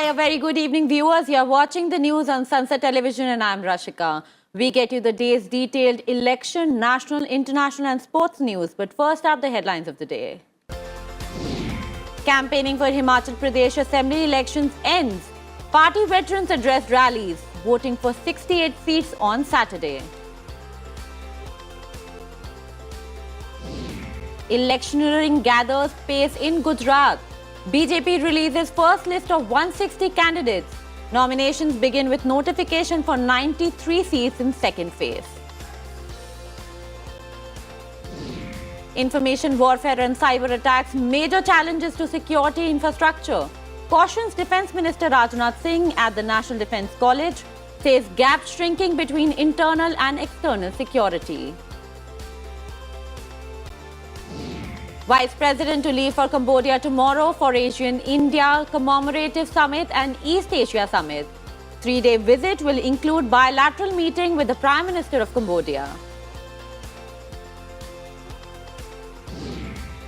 Hi, a very good evening, viewers. You are watching the news on Sansad Television and I'm Rashika. We get you the day's detailed election, national, international and sports news. But first up, the headlines of the day. Campaigning for Himachal Pradesh Assembly elections ends. Party veterans addressed rallies, voting for 68 seats on Saturday. Electioneering gathers pace in Gujarat. BJP releases first list of 160 candidates. Nominations begin with notification for 93 seats in second phase. Information warfare and cyber attacks, major challenges to security infrastructure. Cautions Defence Minister Rajnath Singh at the National Defence College, says gap shrinking between internal and external security. Vice President to leave for Cambodia tomorrow for Asian-India Commemorative Summit and East Asia Summit. 3-day visit will include bilateral meeting with the Prime Minister of Cambodia.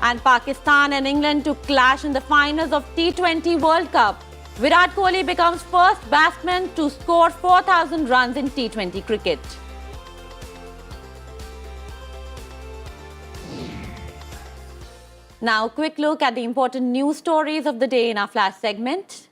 And Pakistan and England to clash in the finals of T20 World Cup. Virat Kohli becomes first batsman to score 4,000 runs in T20 cricket. Now, quick look at the important news stories of the day in our flash segment.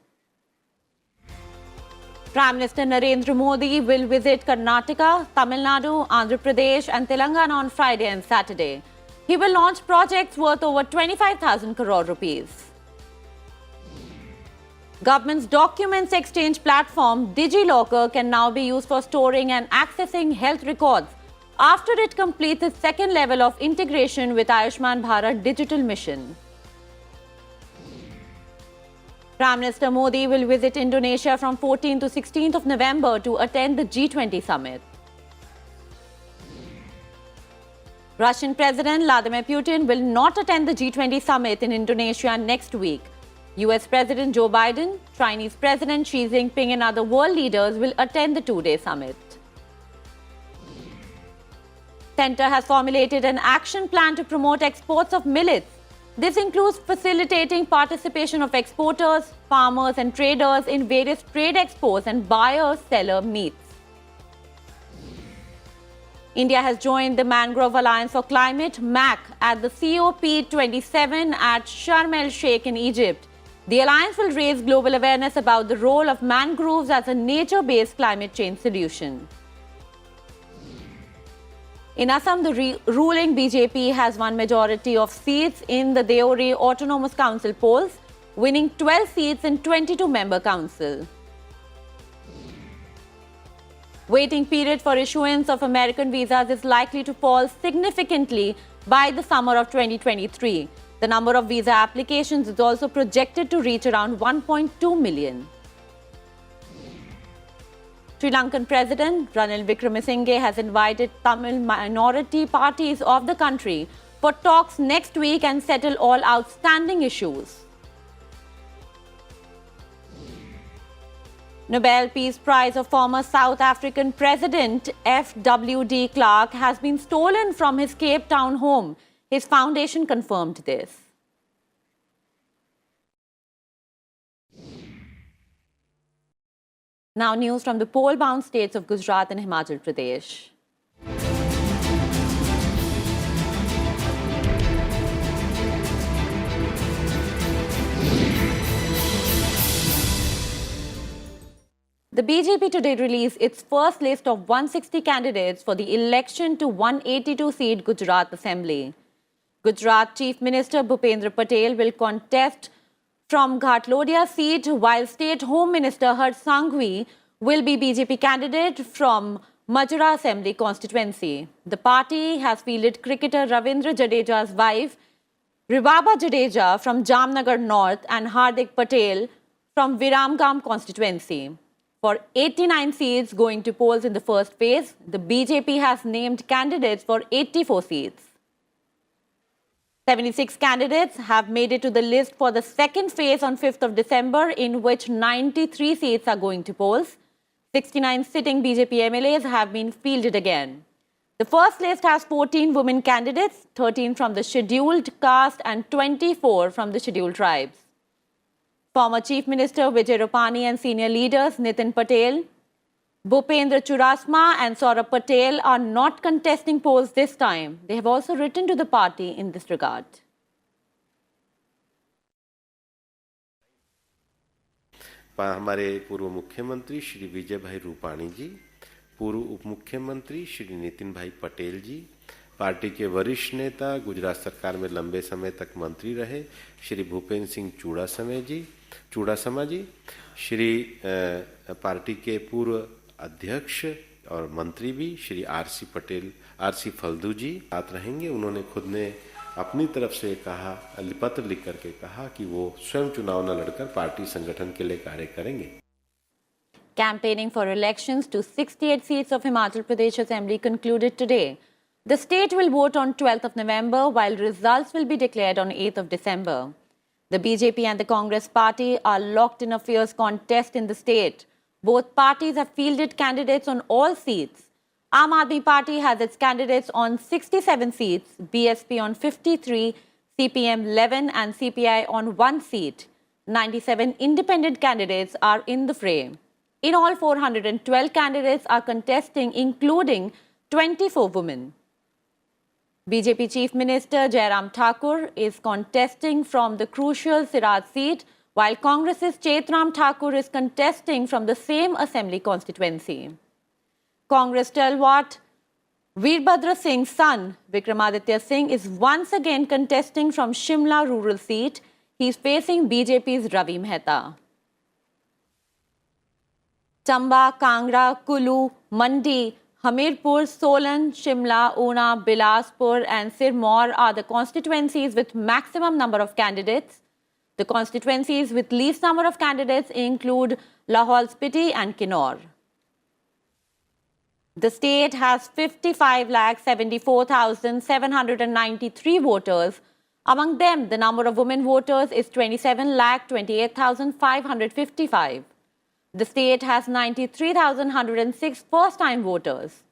Prime Minister Narendra Modi will visit Karnataka, Tamil Nadu, Andhra Pradesh and Telangana on Friday and Saturday. He will launch projects worth over 25,000 crore rupees. Government's documents exchange platform DigiLocker can now be used for storing and accessing health records after it completes its second level of integration with Ayushman Bharat Digital Mission. Prime Minister Modi will visit Indonesia from 14th to 16th of November to attend the G20 summit. Russian President Vladimir Putin will not attend the G20 summit in Indonesia next week. US President Joe Biden, Chinese President Xi Jinping and other world leaders will attend the two-day summit. Centre has formulated an action plan to promote exports of millets. This includes facilitating participation of exporters, farmers and traders in various trade expos and buyer-seller meets. India has joined the Mangrove Alliance for Climate (MAC) at the COP27 at Sharm el-Sheikh in Egypt. The alliance will raise global awareness about the role of mangroves as a nature-based climate change solution. In Assam, the ruling BJP has won majority of seats in the Deori Autonomous Council polls, winning 12 seats in 22-member council. Waiting period for issuance of American visas is likely to fall significantly by the summer of 2023. The number of visa applications is also projected to reach around 1.2 million. Sri Lankan President Ranil Wickremesinghe has invited Tamil minority parties of the country for talks next week and settle all outstanding issues. Nobel Peace Prize of former South African President F.W.D. Clark has been stolen from his Cape Town home. His foundation confirmed this. Now news from the poll-bound states of Gujarat and Himachal Pradesh. The BJP today released its first list of 160 candidates for the election to 182-seat Gujarat Assembly. Gujarat Chief Minister Bhupendra Patel will contest from Ghatlodiya seat, while State Home Minister Harsh Sanghvi will be BJP candidate from Majra Assembly constituency. The party has fielded cricketer Ravindra Jadeja's wife, Ribaba Jadeja from Jamnagar North and Hardik Patel from Viramgam constituency. For 89 seats going to polls in the first phase, the BJP has named candidates for 84 seats. 76 candidates have made it to the list for the second phase on 5th of December, in which 93 seats are going to polls. 69 sitting BJP MLAs have been fielded again. The first list has 14 women candidates, 13 from the scheduled caste and 24 from the scheduled tribes. Former Chief Minister Vijay Rupani and senior leaders Nitin Patel, Bhupendra Churasma and Saurabh Patel are not contesting polls this time. They have also written to the party in this regard. हमारे पूर्व मुख्यमंत्री श्री विजय भाई रूपाणी जी, पूर्व उप मुख्यमंत्री श्री नितिन भाई पटेल जी, party के वरिष्ठ नेता, गुजरात सरकार में लंबे समय तक मंत्री रहे श्री भूपेंद्र सिंह चूड़ासमा जी, श्री पार्टी के पूर्व अध्यक्ष और मंत्री भी श्री आरसी फल्दू जी साथ रहेंगे। उन्होंने खुद ने अपनी तरफ से कहा, पत्र लिख करके कहा कि वो स्वयं चुनाव न लड़कर पार्टी संगठन के लिए कार्य करेंगे। Campaigning for elections to 68 seats of Himachal Pradesh Assembly concluded today. The state will vote on 12th of November, while results will be declared on 8th of December. The BJP and the Congress party are locked in a fierce contest in the state. Both parties have fielded candidates on all seats. Aam Aadmi Party has its candidates on 67 seats, BSP on 53, CPM 11 and CPI on 1 seat. 97 independent candidates are in the fray. In all, 412 candidates are contesting, including 24 women. BJP Chief Minister Jairam Thakur is contesting from the crucial Siraj seat, while Congress's Chetram Thakur is contesting from the same assembly constituency. Congress stalwart Veerbhadra Singh's son, Vikramaditya Singh, is once again contesting from Shimla rural seat. He is facing BJP's Ravi Mehta. Chamba, Kangra, Kulu, Mandi, Hamirpur, Solan, Shimla, Una, Bilaspur and Sirmaur are the constituencies with maximum number of candidates. The constituencies with least number of candidates include Lahaul Spiti and Kinnaur. The state has 55,74,793 voters. Among them, the number of women voters is 27,28,555. The state has 93,106 first-time voters.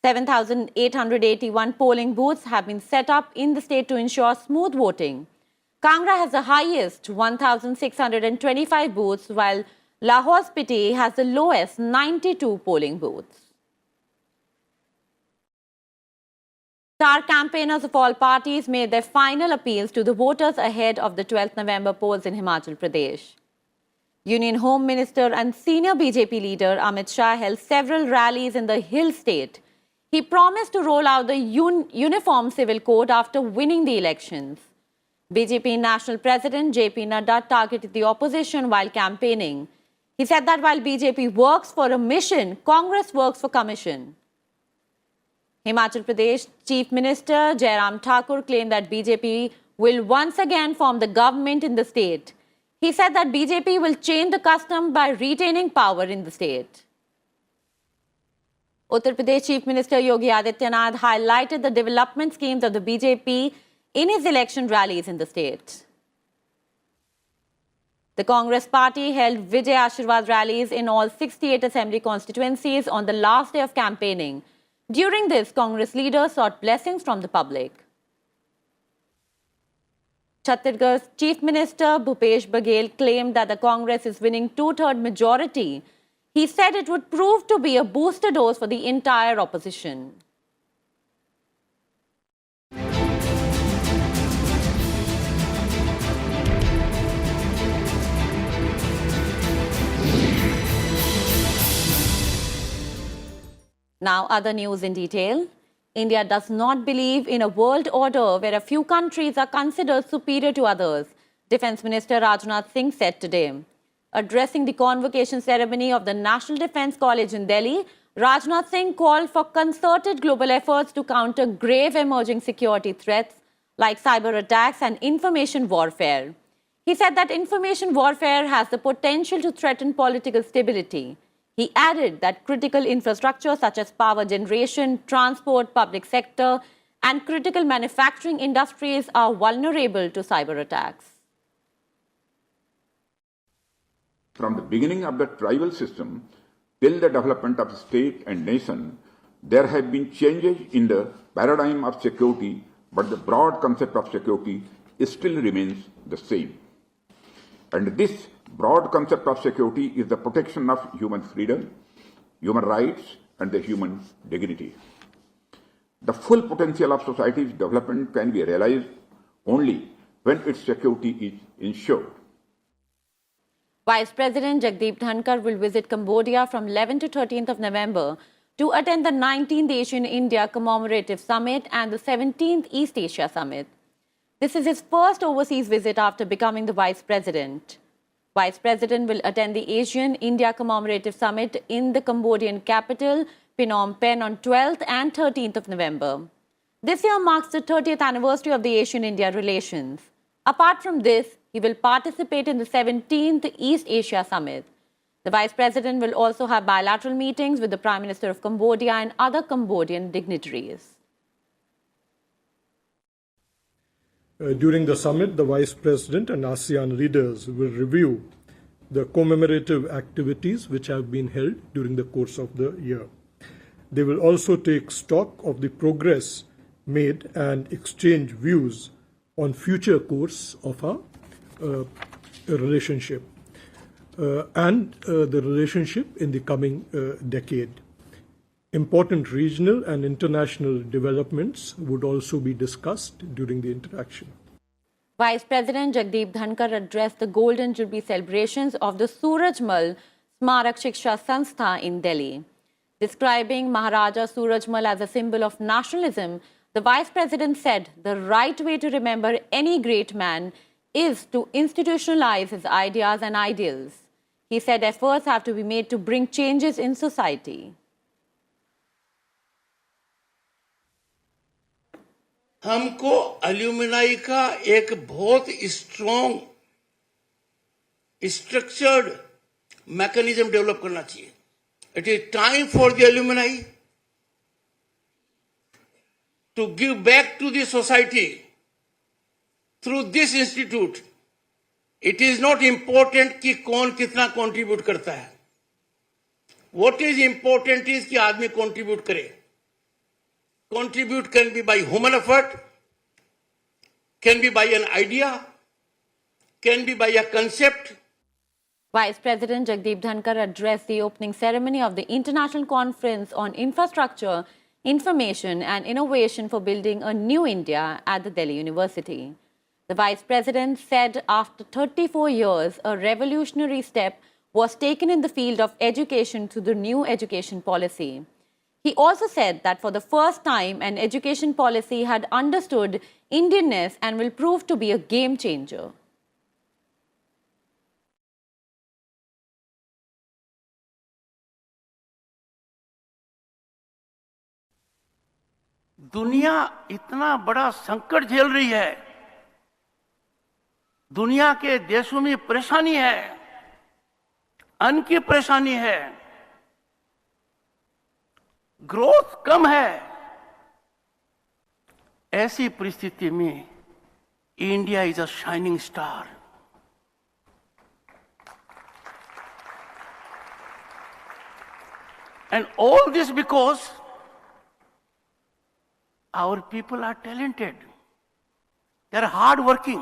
7,881 polling booths have been set up in the state to ensure smooth voting. Kangra has the highest, 1,625 booths, while Lahaul Spiti has the lowest, 92 polling booths. Star campaigners of all parties made their final appeals to the voters ahead of the 12th November polls in Himachal Pradesh. Union Home Minister and senior BJP leader Amit Shah held several rallies in the Hill state. He promised to roll out the Uniform Civil Code after winning the elections. BJP National President JP Nadda targeted the opposition while campaigning. He said that while BJP works for a mission, Congress works for commission. Himachal Pradesh Chief Minister Jairam Thakur claimed that BJP will once again form the government in the state. He said that BJP will change the custom by retaining power in the state. Uttar Pradesh Chief Minister Yogi Adityanath highlighted the development schemes of the BJP in his election rallies in the state. The Congress party held Vijay Ashirwad rallies in all 68 assembly constituencies on the last day of campaigning. During this, Congress leaders sought blessings from the public. Chhattisgarh's Chief Minister Bhupesh Baghel claimed that the Congress is winning two-thirds majority. He said it would prove to be a booster dose for the entire opposition. Now, other news in detail. India does not believe in a world order where a few countries are considered superior to others, Defence Minister Rajnath Singh said today. Addressing the convocation ceremony of the National Defence College in Delhi, Rajnath Singh called for concerted global efforts to counter grave emerging security threats like cyber attacks and information warfare. He said that information warfare has the potential to threaten political stability. He added that critical infrastructure such as power generation, transport, public sector, and critical manufacturing industries are vulnerable to cyber attacks. From the beginning of the tribal system till the development of state and nation, there have been changes in the paradigm of security, but the broad concept of security still remains the same. And this broad concept of security is the protection of human freedom, human rights, and the human dignity. The full potential of society's development can be realized only when its security is ensured. Vice President Jagdeep Dhankar will visit Cambodia from 11 to 13th of November to attend the 19th Asian-India Commemorative Summit and the 17th East Asia Summit. This is his first overseas visit after becoming the Vice President. Vice President will attend the Asian-India Commemorative Summit in the Cambodian capital, Phnom Penh, on 12th and 13th of November. This year marks the 30th anniversary of the Asian-India relations. Apart from this, he will participate in the 17th East Asia Summit. The Vice President will also have bilateral meetings with the Prime Minister of Cambodia and other Cambodian dignitaries. During the summit, the Vice President and ASEAN leaders will review the commemorative activities which have been held during the course of the year. They will also take stock of the progress made and exchange views on future course of our relationship and the relationship in the coming decade. Important regional and international developments would also be discussed during the interaction. Vice President Jagdeep Dhankar addressed the Golden Jubilee celebrations of the Surajmal Smarak Shiksha Sanstha in Delhi. Describing Maharaja Surajmal as a symbol of nationalism, the Vice President said the right way to remember any great man is to institutionalize his ideas and ideals. He said efforts have to be made to bring changes in society. हमको alumni का एक बहुत strong structured mechanism develop करना चाहिए. It is time for the alumni to give back to the society through this institute. It is not important कि कौन कितना contribute करता है. What is important is कि आदमी contribute करे. Contribute can be by human effort, can be by an idea, can be by a concept. Vice President Jagdeep Dhankar addressed the opening ceremony of the International Conference on Infrastructure, Information and Innovation for Building a New India at the Delhi University. The Vice President said after 34 years, a revolutionary step was taken in the field of education through the new education policy. He also said that for the first time, an education policy had understood Indianness and will prove to be a game changer. दुनिया इतना बड़ा संकट झेल रही है. दुनिया के देशों में परेशानी है, अन्न की परेशानी है, ग्रोथ कम है. ऐसी परिस्थिति में India is a shining star. And all this because our people are talented. They are hard-working.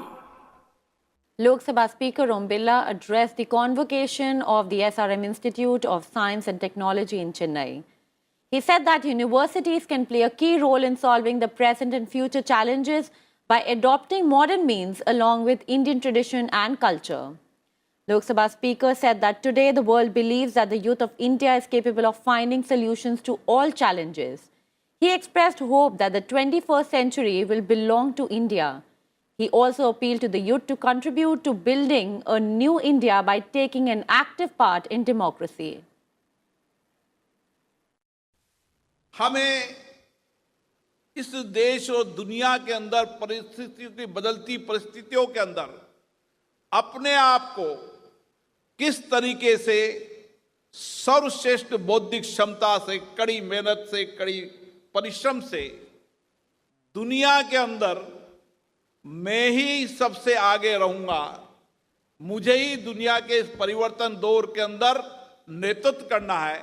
Lok Sabha Speaker Om Birla addressed the convocation of the SRM Institute of Science and Technology in Chennai. He said that universities can play a key role in solving the present and future challenges by adopting modern means along with Indian tradition and culture. Lok Sabha Speaker said that today the world believes that the youth of India is capable of finding solutions to all challenges. He expressed hope that the 21st century will belong to India. He also appealed to the youth to contribute to building a new India by taking an active part in democracy. हमें इस देश और दुनिया के अंदर परिस्थितियों की बदलती परिस्थितियों के अंदर अपने आप को किस तरीके से सर्वश्रेष्ठ बौद्धिक क्षमता से, कड़ी मेहनत से, कड़ी परिश्रम से दुनिया के अंदर मैं ही सबसे आगे रहूंगा, मुझे ही दुनिया के इस परिवर्तन दौर के अंदर नेतृत्व करना है,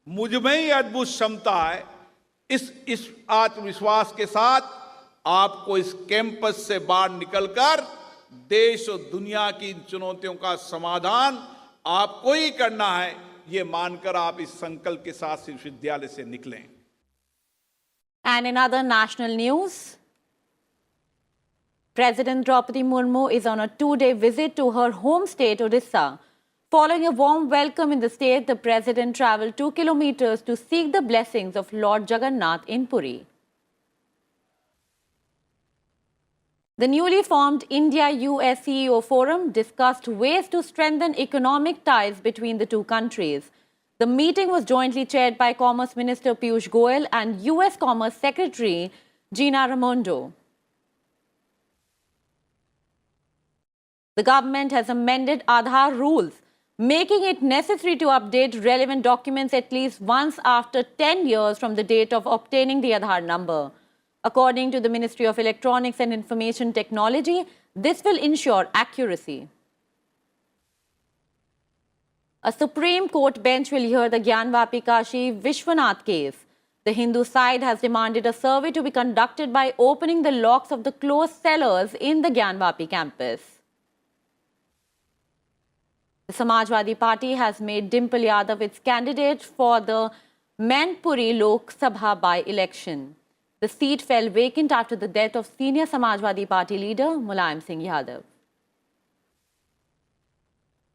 मुझ में ही अद्भुत क्षमता है. इस आत्मविश्वास के साथ आपको इस कैंपस से बाहर निकलकर देश और दुनिया की इन चुनौतियों का समाधान आपको ही करना है, ये मानकर आप इस संकल्प के साथ इस विश्वविद्यालय से निकलें। And in other national news, President Draupadi Murmu is on a 2-day visit to her home state, Odisha. Following a warm welcome in the state, the President travelled 2 kilometres to seek the blessings of Lord Jagannath in Puri. The newly formed India-US CEO Forum discussed ways to strengthen economic ties between the two countries. The meeting was jointly chaired by Commerce Minister Piyush Goyal and US Commerce Secretary Gina Raimondo. The government has amended Aadhaar rules, making it necessary to update relevant documents at least once after 10 years from the date of obtaining the Aadhaar number. According to the Ministry of Electronics and Information Technology, this will ensure accuracy. A Supreme Court bench will hear the Gyanvapi Kashi Vishwanath case. The Hindu side has demanded a survey to be conducted by opening the locks of the closed cellars in the Gyanvapi campus. The Samajwadi Party has made Dimple Yadav its candidate for the Mainpuri Lok Sabha by-election. The seat fell vacant after the death of senior Samajwadi Party leader Mulayam Singh Yadav.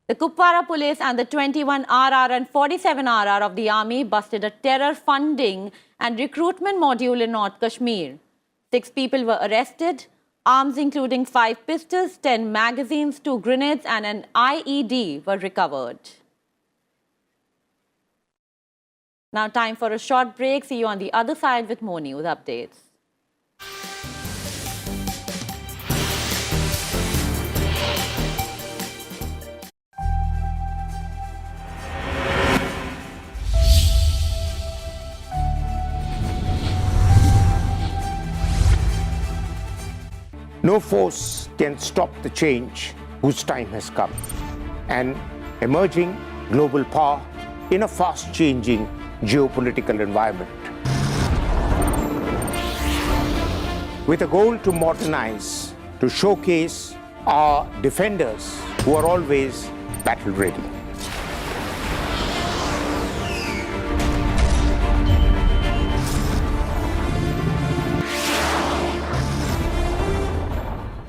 The Kupwara police and the 21 RR and 47 RR of the army busted a terror funding and recruitment module in North Kashmir. 6 people were arrested. Arms including 5 pistols, 10 magazines, 2 grenades and an IED were recovered. Now time for a short break. See you on the other side with more news updates. No force can stop the change whose time has come. An emerging global power in a fast-changing geopolitical environment. With a goal to modernize, to showcase our defenders who are always battle-ready.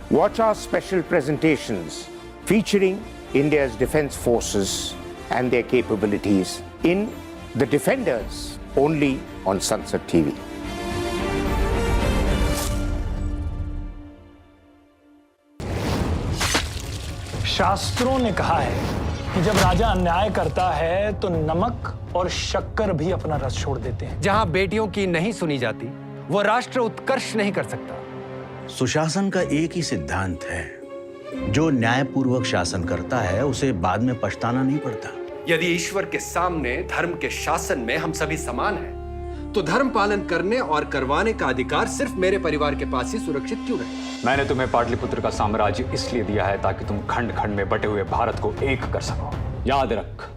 Watch our special presentations featuring India's defense forces and their capabilities in The Defenders, only on Sansad TV. शास्त्रों ने कहा है कि जब राजा अन्याय करता है तो नमक और शक्कर भी अपना रस छोड़ देते हैं। जहां बेटियों की नहीं सुनी जाती, वो राष्ट्र उत्कर्ष नहीं कर सकता। सुशासन का एक ही सिद्धांत है, जो न्यायपूर्वक शासन करता है उसे बाद में पछताना नहीं पड़ता। यदि ईश्वर के सामने धर्म के शासन में हम सभी समान हैं, तो धर्म पालन करने और करवाने का अधिकार सिर्फ मेरे परिवार के पास ही सुरक्षित क्यों रहे? मैंने तुम्हें पाटलिपुत्र का साम्राज्य इसलिए दिया है ताकि तुम खंड खंड में बटे हुए भारत को एक कर सको। याद रख,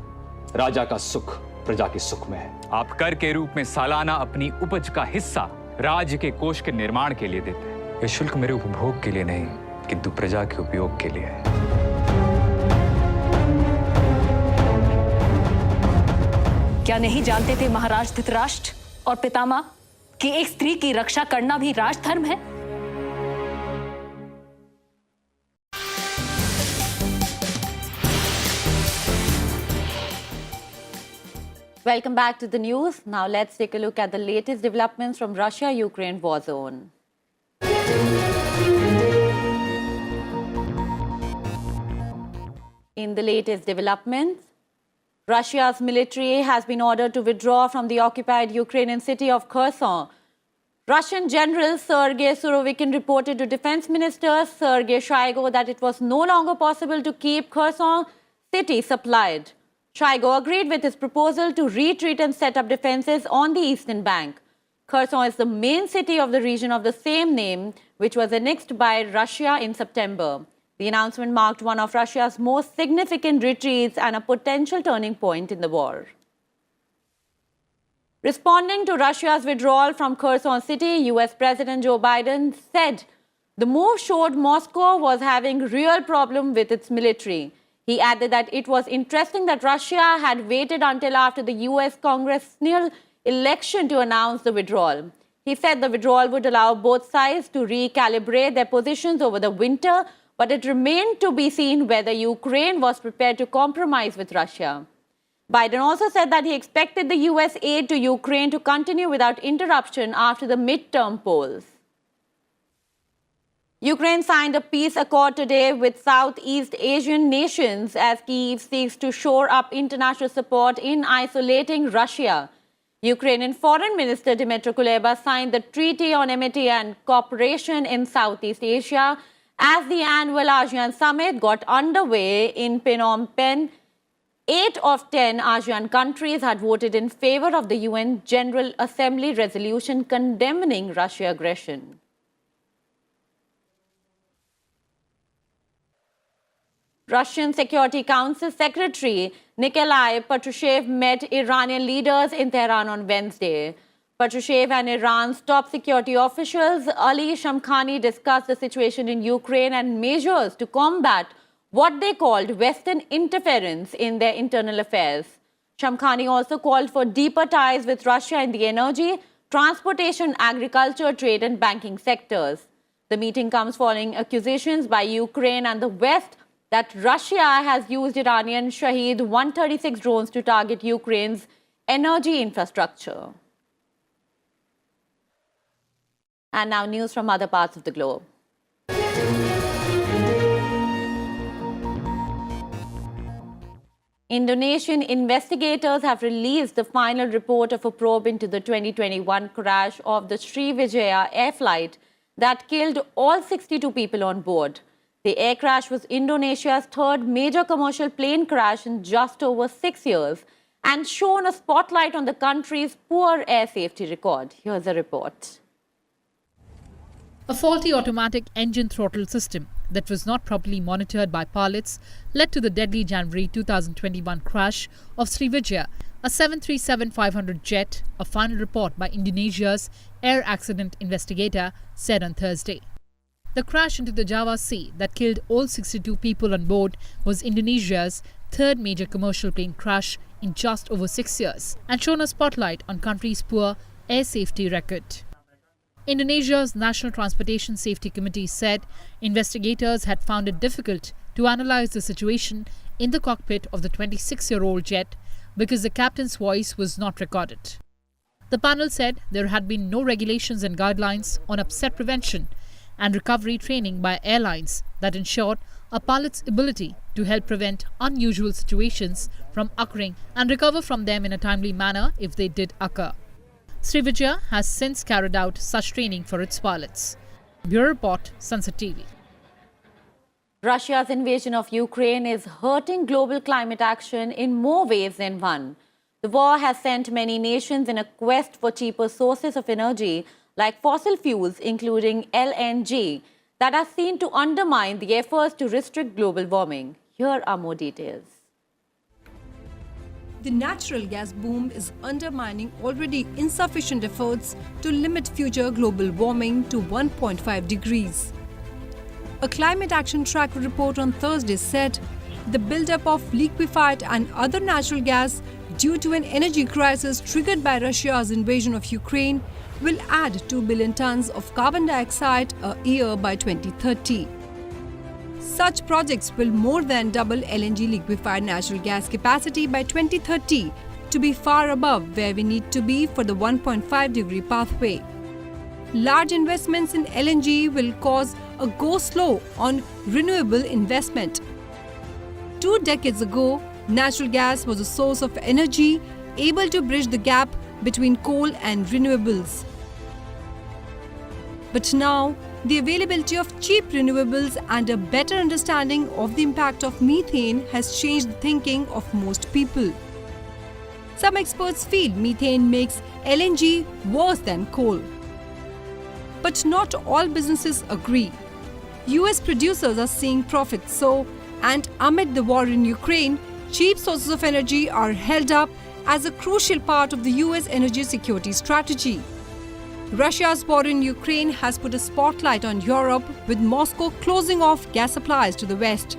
राजा का सुख प्रजा के सुख में है। आप कर के रूप में सालाना अपनी उपज का हिस्सा राज्य के कोष के निर्माण के लिए देते हैं। यह शुल्क मेरे उपभोग के लिए नहीं, किंतु प्रजा के उपयोग के लिए है। क्या नहीं जानते थे महाराज धृतराष्ट्र और पितामह कि एक स्त्री की रक्षा करना भी राजधर्म है? Welcome back to the news. Now let's take a look at the latest developments from Russia-Ukraine war zone. In the latest developments, Russia's military has been ordered to withdraw from the occupied Ukrainian city of Kherson. Russian General Sergei Surovikin reported to Defense Minister Sergei Shoigu that it was no longer possible to keep Kherson city supplied. Shoigu agreed with his proposal to retreat and set up defenses on the eastern bank. Kherson is the main city of the region of the same name, which was annexed by Russia in September. The announcement marked one of Russia's most significant retreats and a potential turning point in the war. Responding to Russia's withdrawal from Kherson city, US President Joe Biden said The move showed Moscow was having real problem with its military. He added that it was interesting that Russia had waited until after the US congressional election to announce the withdrawal. He said the withdrawal would allow both sides to recalibrate their positions over the winter, but it remained to be seen whether Ukraine was prepared to compromise with Russia. Biden also said that he expected the US aid to Ukraine to continue without interruption after the midterm polls. Ukraine signed a peace accord today with Southeast Asian nations as Kyiv seeks to shore up international support in isolating Russia. Ukrainian Foreign Minister Dmytro Kuleba signed the Treaty on Amity and Cooperation in Southeast Asia as the annual ASEAN summit got underway in Phnom Penh. 8 of 10 ASEAN countries had voted in favor of the UN General Assembly resolution condemning Russia's aggression. Russian Security Council Secretary Nikolai Patrushev met Iranian leaders in Tehran on Wednesday. Patrushev and Iran's top security officials Ali Shamkhani discussed the situation in Ukraine and measures to combat what they called Western interference in their internal affairs. Shamkhani also called for deeper ties with Russia in the energy, transportation, agriculture, trade and banking sectors. The meeting comes following accusations by Ukraine and the West that Russia has used Iranian Shahed 136 drones to target Ukraine's energy infrastructure. And now news from other parts of the globe. Indonesian investigators have released the final report of a probe into the 2021 crash of the Srivastava air flight that killed all 62 people on board. The air crash was Indonesia's third major commercial plane crash in just over 6 years and shone a spotlight on the country's poor air safety record. Here's a report. A faulty automatic engine throttle system that was not properly monitored by pilots led to the deadly January 2021 crash of Srivastava, a 737-500 jet, a final report by Indonesia's air accident investigator said on Thursday. The crash into the Java Sea that killed all 62 people on board was Indonesia's third major commercial plane crash in just over 6 years and shone a spotlight on country's poor air safety record. Indonesia's National Transportation Safety Committee said investigators had found it difficult to analyze the situation in the cockpit of the 26-year-old jet because the captain's voice was not recorded. The panel said there had been no regulations and guidelines on upset prevention and recovery training by airlines that ensured a pilot's ability to help prevent unusual situations from occurring and recover from them in a timely manner if they did occur. Srivastava has since carried out such training for its pilots. Bureau Report, Sansad TV. Russia's invasion of Ukraine is hurting global climate action in more ways than one. The war has sent many nations in a quest for cheaper sources of energy like fossil fuels, including LNG, that are seen to undermine the efforts to restrict global warming. Here are more details. The natural gas boom is undermining already insufficient efforts to limit future global warming to 1.5 degrees. A climate action tracker report on Thursday said the buildup of liquefied and other natural gas due to an energy crisis triggered by Russia's invasion of Ukraine will add 2 billion tons of carbon dioxide a year by 2030. Such projects will more than double LNG liquefied natural gas capacity by 2030 to be far above where we need to be for the 1.5 degree pathway. Large investments in LNG will cause a go slow on renewable investment. 2 decades ago, natural gas was a source of energy able to bridge the gap between coal and renewables. But now, the availability of cheap renewables and a better understanding of the impact of methane has changed the thinking of most people. Some experts feel methane makes LNG worse than coal. But not all businesses agree. US producers are seeing profits soar, and amid the war in Ukraine, cheap sources of energy are held up as a crucial part of the US energy security strategy. Russia's war in Ukraine has put a spotlight on Europe, with Moscow closing off gas supplies to the West.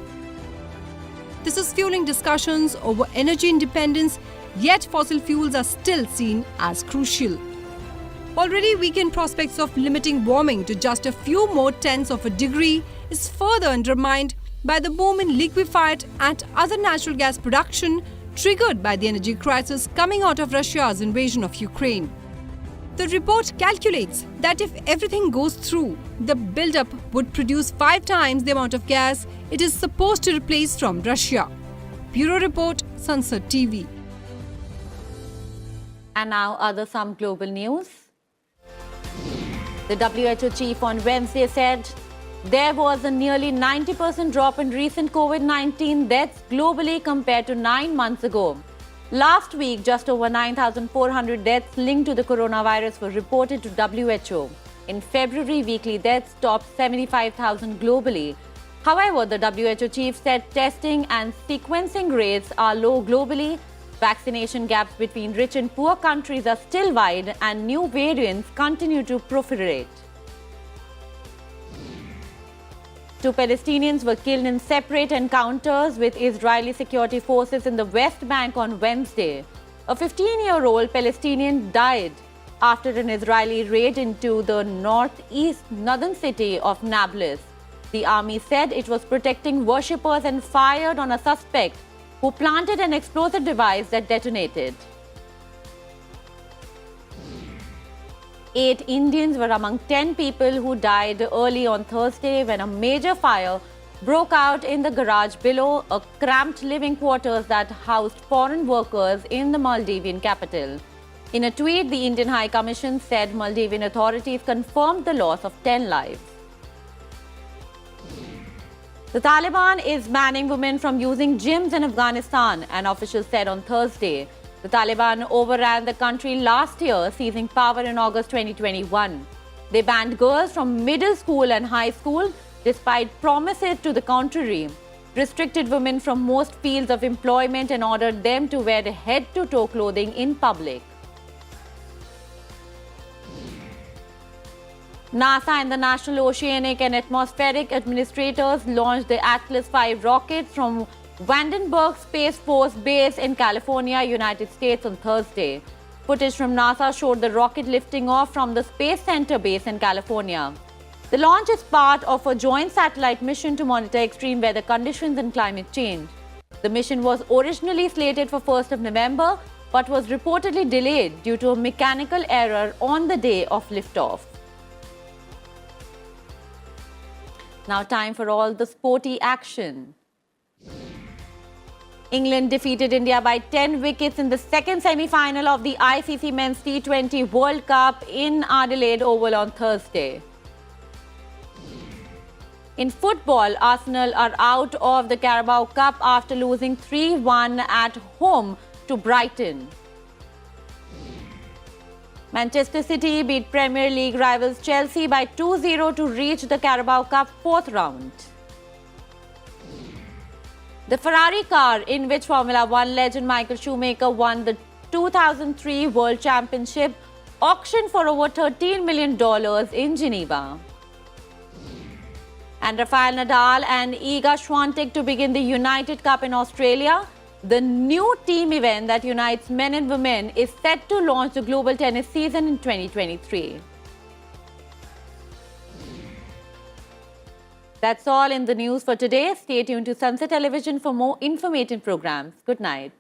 This is fueling discussions over energy independence, yet fossil fuels are still seen as crucial. Already weakened prospects of limiting warming to just a few more tenths of a degree is further undermined by the boom in liquefied and other natural gas production triggered by the energy crisis coming out of Russia's invasion of Ukraine. The report calculates that if everything goes through, the buildup would produce 5 times the amount of gas it is supposed to replace from Russia. Bureau Report, Sansad TV. And now some global news. The WHO chief on Wednesday said there was a nearly 90% drop in recent COVID-19 deaths globally compared to 9 months ago. Last week, just over 9,400 deaths linked to the coronavirus were reported to WHO. In February, weekly deaths topped 75,000 globally. However, the WHO chief said testing and sequencing rates are low globally. Vaccination gaps between rich and poor countries are still wide, and new variants continue to proliferate. 2 Palestinians were killed in separate encounters with Israeli security forces in the West Bank on Wednesday. A 15-year-old Palestinian died after an Israeli raid into the northern city of Nablus. The army said it was protecting worshippers and fired on a suspect who planted an explosive device that detonated. 8 Indians were among 10 people who died early on Thursday when a major fire broke out in the garage below a cramped living quarters that housed foreign workers in the Maldivian capital. In a tweet, the Indian High Commission said Maldivian authorities confirmed the loss of 10 lives. The Taliban is banning women from using gyms in Afghanistan, an official said on Thursday. The Taliban overran the country last year, seizing power in August 2021. They banned girls from middle school and high school, despite promises to the contrary, restricted women from most fields of employment and ordered them to wear head-to-toe clothing in public. NASA and the National Oceanic and Atmospheric Administrators launched the Atlas V rockets from Vandenberg Space Force Base in California, United States on Thursday. Footage from NASA showed the rocket lifting off from the Space Center base in California. The launch is part of a joint satellite mission to monitor extreme weather conditions and climate change. The mission was originally slated for 1st of November, but was reportedly delayed due to a mechanical error on the day of liftoff. Now time for all the sporty action. England defeated India by 10 wickets in the second semi-final of the ICC Men's T20 World Cup in Adelaide Oval on Thursday. In football, Arsenal are out of the Carabao Cup after losing 3-1 at home to Brighton. Manchester City beat Premier League rivals Chelsea by 2-0 to reach the Carabao Cup 4th round. The Ferrari car in which Formula One legend Michael Schumacher won the 2003 World Championship auctioned for over $13 million in Geneva. And Rafael Nadal and Iga Swiatek to begin the United Cup in Australia. The new team event that unites men and women is set to launch the global tennis season in 2023. That's all in the news for today. Stay tuned to Sansad Television for more informative programs. Good night.